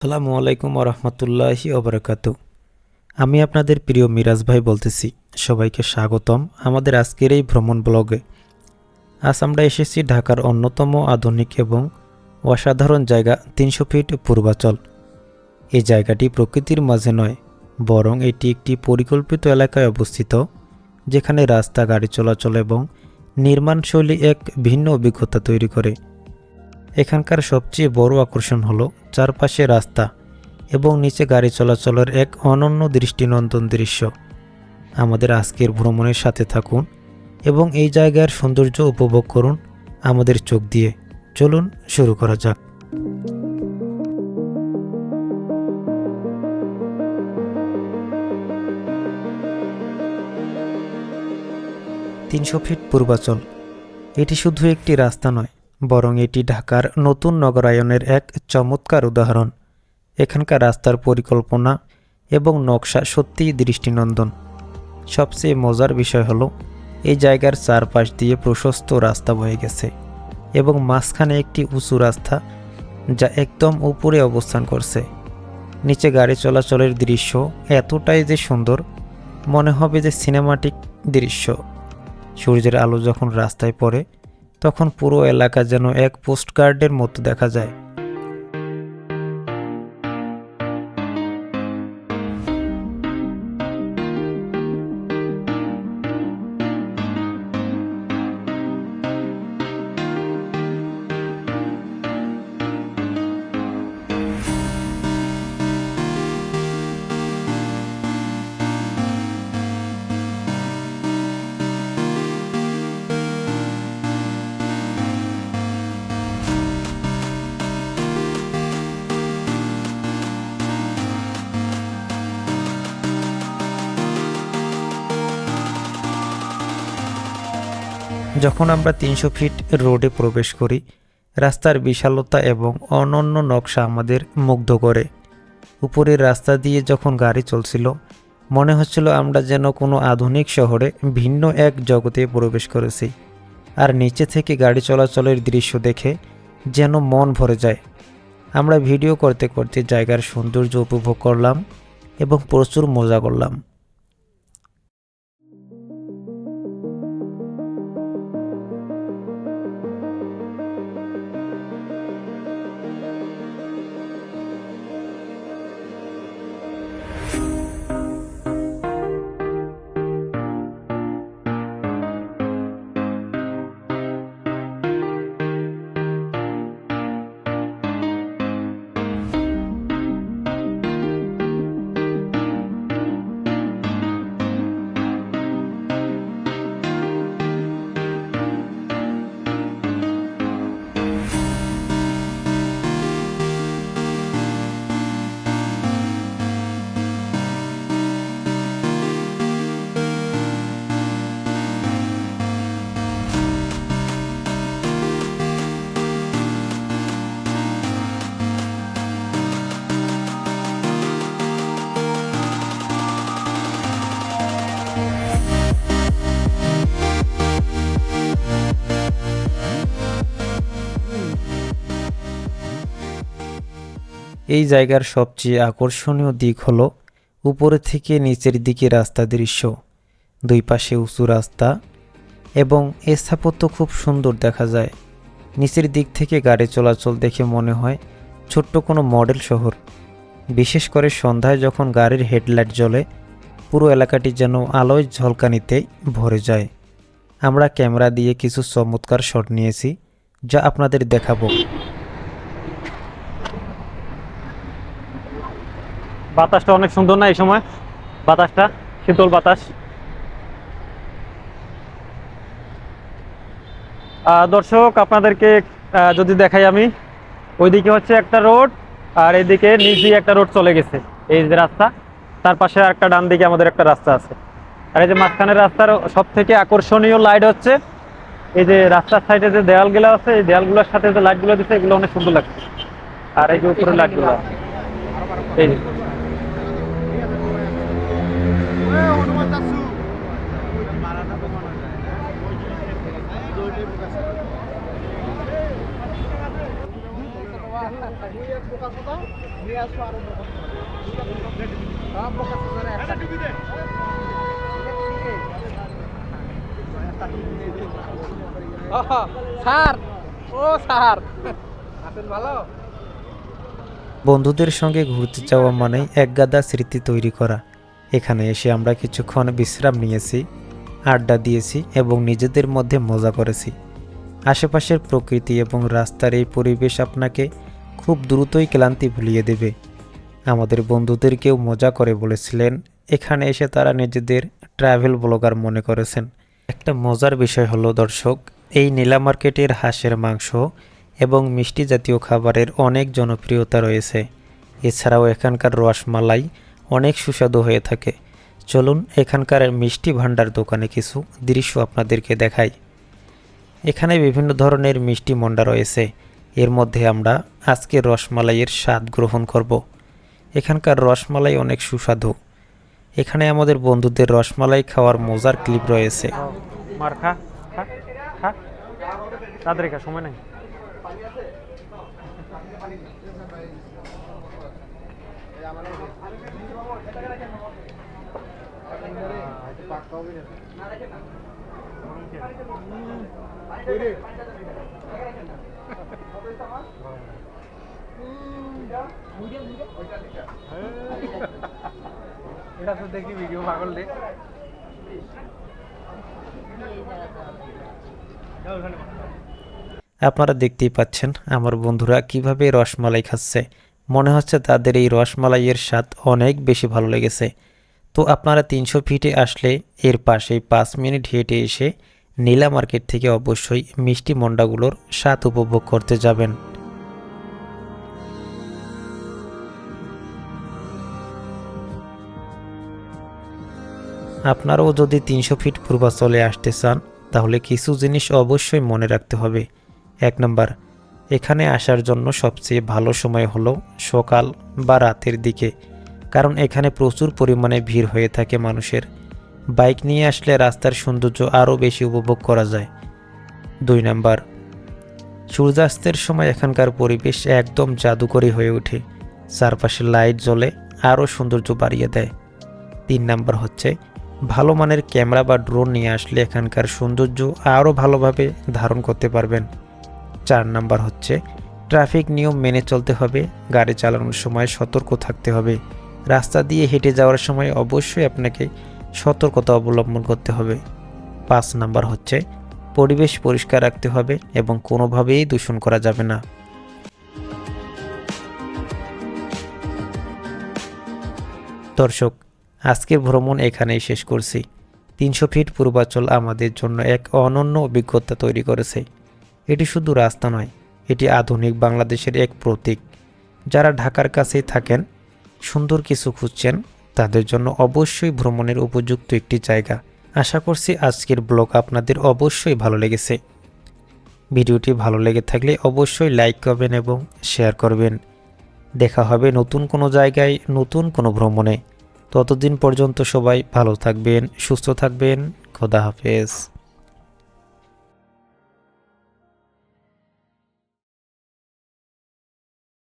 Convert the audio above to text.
আসসালামু আলাইকুম ওরহমতুল্লাহি ওবরাকাতু। আমি আপনাদের প্রিয় মিরাজ ভাই বলতেছি। সবাইকে স্বাগতম আমাদের আজকের এই ভ্রমণ ব্লগে। আজ আমরা এসেছি ঢাকার অন্যতম আধুনিক এবং অসাধারণ জায়গা ৩০০ ফিট পূর্বাচল। এই জায়গাটি প্রকৃতির মাঝে নয়, বরং এটি একটি পরিকল্পিত এলাকায় অবস্থিত, যেখানে রাস্তা, গাড়ি চলাচল এবং নির্মাণশৈলী এক ভিন্ন অভিজ্ঞতা তৈরি করে। এখানকার সবচেয়ে বড় আকর্ষণ হলো চারপাশে রাস্তা এবং নিচে গাড়ি চলাচলের এক অনন্য দৃষ্টিনন্দন দৃশ্য। আমাদের আজকের ভ্রমণের সাথে থাকুন এবং এই জায়গার সৌন্দর্য উপভোগ করুন আমাদের চোখ দিয়ে। চলুন শুরু করা যাক। ৩০০ ফিট পূর্বাচল এটি শুধু একটি রাস্তা নয়, বরং এটি ঢাকার নতুন নগরায়নের এক চমৎকার উদাহরণ। এখানকার রাস্তার পরিকল্পনা এবং নকশা সত্যিই দৃষ্টিনন্দন। সবচেয়ে মজার বিষয় হলো এই জায়গার চারপাশ দিয়ে প্রশস্ত রাস্তা বয়ে গেছে এবং মাঝখানে একটি উঁচু রাস্তা যা একদম উপরে অবস্থান করছে। নিচে গাড়ি চলাচলের দৃশ্য এতটাই যে সুন্দর, মনে হবে যে সিনেমাটিক দৃশ্য। সূর্যের আলো যখন রাস্তায় পড়ে তখন পুরো এলাকা যেন এক পোস্টকার্ডের মতো দেখা যায়। যখন আমরা ৩০০ ফিট রোডে প্রবেশ করি, রাস্তার বিশালতা এবং অনন্য নকশা আমাদের মুগ্ধ করে। উপরের রাস্তা দিয়ে যখন গাড়ি চলছিল, মনে হচ্ছিল আমরা যেন কোনো আধুনিক শহরে ভিন্ন এক জগতে প্রবেশ করেছি। আর নিচে থেকে গাড়ি চলাচলের দৃশ্য দেখে যেন মন ভরে যায়। আমরা ভিডিও করতে করতে জায়গার সৌন্দর্য উপভোগ করলাম এবং প্রচুর মজা করলাম। এই জায়গার সবচেয়ে আকর্ষণীয় দিক হলো উপরে থেকে নিচের দিকে রাস্তা দৃশ্য। দুই পাশে উঁচু রাস্তা এবং স্থাপত্য খুব সুন্দর দেখা যায়। নিচের দিক থেকে গাড়ি চলাচল দেখে মনে হয় ছোট্ট কোনো মডেল শহর। বিশেষ করে সন্ধ্যায় যখন গাড়ির হেডলাইট জ্বলে, পুরো এলাকাটি যেন আলোয় ঝলকানিতে ভরে যায়। আমরা ক্যামেরা দিয়ে কিছু চমৎকার শট নিয়েছি, যা আপনাদের দেখাবো। বাতাসটা অনেক সুন্দর না এই সময়? বাতাসটা শীতল বাতাস। দর্শক, আপনাদেরকে যদি দেখাই, আমি ওইদিকে হচ্ছে একটা রোড আর এদিকে নিচ দিয়ে একটা রোড চলে গেছে। এই যে রাস্তা, তার পাশে আর একটা ডান দিকে আমাদের একটা রাস্তা আছে। আর এই যে মাঝখানের রাস্তার সব থেকে আকর্ষণীয় লাইট হচ্ছে এই যে রাস্তার সাইডে যে দেয়ালগুলো আছে, এই দেয়ালগুলোর সাথে যে লাইটগুলো দিচ্ছে, এগুলো অনেক সুন্দর লাগছে। আর এই যে উপরে লাইটগুলো, এই স্যার, ও স্যার, আছেন ভালো? বন্ধুদের সঙ্গে ঘুরতে যাওয়া মানে একগাদা স্মৃতি তৈরি করা। এখানে এসে আমরা কিছুক্ষণ বিশ্রাম নিয়েছি, আড্ডা দিয়েছি এবং নিজেদের মধ্যে মজা করেছি। আশেপাশের প্রকৃতি এবং রাস্তার এই পরিবেশ আপনাকে খুব দ্রুতই ক্লান্তি ভুলিয়ে দেবে। আমাদের বন্ধুদেরকেও মজা করে বলেছিলেন এখানে এসে তারা নিজেদের ট্রাভেল ব্লগার মনে করেছেন। একটা মজার বিষয় হলো দর্শক, এই নীলা মার্কেটের হাঁসের মাংস এবং মিষ্টি জাতীয় খাবারের অনেক জনপ্রিয়তা রয়েছে। এছাড়াও এখানকার রসমালাই অনেক সুস্বাদু হয়ে থাকে। চলুন এখানকার মিষ্টি ভাণ্ডার দোকানে কিছু দৃশ্য আপনাদেরকে দেখাই। এখানে বিভিন্ন ধরনের মিষ্টি মন্ডা রয়েছে। এর মধ্যে আমরা আজকে রসমালাইয়ের স্বাদ গ্রহণ করব। এখানকার রসমালাই অনেক সুস্বাদু। এখানে আমাদের বন্ধুদের রসমালাই খাওয়ার মজার ক্লিপ রয়েছে। মার খা খা খা, তাড়াতাড়ি খা, সময় নাই। এটা তো দেখি ভিডিও পাগল রে। আপনারা দেখতেই পাচ্ছেন আমার বন্ধুরা কিভাবে রসমালাই খাচ্ছে। মনে হচ্ছে তাদের এই রসমালাইয়ের স্বাদ অনেক বেশি ভালো লেগেছে। তো আপনারা 300 ফিটে আসলে এর পাশেই 5 মিনিট হেঁটে এসে নীলা মার্কেট থেকে অবশ্যই মিষ্টি মন্ডাগুলোর স্বাদ উপভোগ করতে যাবেন। আপনারাও যদি 300 ফিট পূর্বাঞ্চলে আসতে চান তাহলে কিছু জিনিস অবশ্যই মনে রাখতে হবে। 1 নম্বর, এখানে আসার জন্য সবচেয়ে ভালো সময় হলো সকাল বা রাতের দিকে, কারণ এখানে প্রচুর পরিমাণে ভিড় হয়ে থাকে মানুষের। বাইক নিয়ে আসলে রাস্তার সৌন্দর্য আরও বেশি উপভোগ করা যায়। 2 নম্বর, সূর্যাস্তের সময় এখানকার পরিবেশ একদম জাদুকরী হয়ে ওঠে। চারপাশে লাইট জ্বলে আরও সৌন্দর্য বাড়িয়ে দেয়। 3 নম্বর হচ্ছে ভালো মানের ক্যামেরা বা ড্রোন নিয়ে আসলে এখানকার সৌন্দর্য আরও ভালোভাবে ধারণ করতে পারবেন। 4 নম্বর হচ্ছে ট্রাফিক নিয়ম মেনে চলতে হবে, গাড়ি চালানোর সময় সতর্ক থাকতে হবে। রাস্তা দিয়ে হেঁটে যাওয়ার সময় অবশ্যই আপনাকে সতর্কতা অবলম্বন করতে হবে। 5 নম্বর হচ্ছে পরিবেশ পরিষ্কার রাখতে হবে এবং কোনোভাবেই দূষণ করা যাবে না। দর্শক, আজকের ভ্রমণ এখানেই শেষ করছি। 300 ফিট পূর্বাঞ্চল আমাদের জন্য এক অনন্য অভিজ্ঞতা তৈরি করেছে। এটি শুধু রাস্তা নয়, এটি আধুনিক বাংলাদেশের এক প্রতীক। যারা ঢাকার কাছেই থাকেন, সুন্দর কিছু খুঁজছেন, তাদের জন্য অবশ্যই ভ্রমণের উপযুক্ত একটি জায়গা। আশা করছি আজকের ব্লগ আপনাদের অবশ্যই ভালো লেগেছে। ভিডিওটি ভালো লেগে থাকলে অবশ্যই লাইক করবেন এবং শেয়ার করবেন। দেখা হবে নতুন কোনো জায়গায়, নতুন কোনো ভ্রমণে। ততদিন পর্যন্ত সবাই ভালো থাকবেন, সুস্থ থাকবেন। খোদা হাফেজ।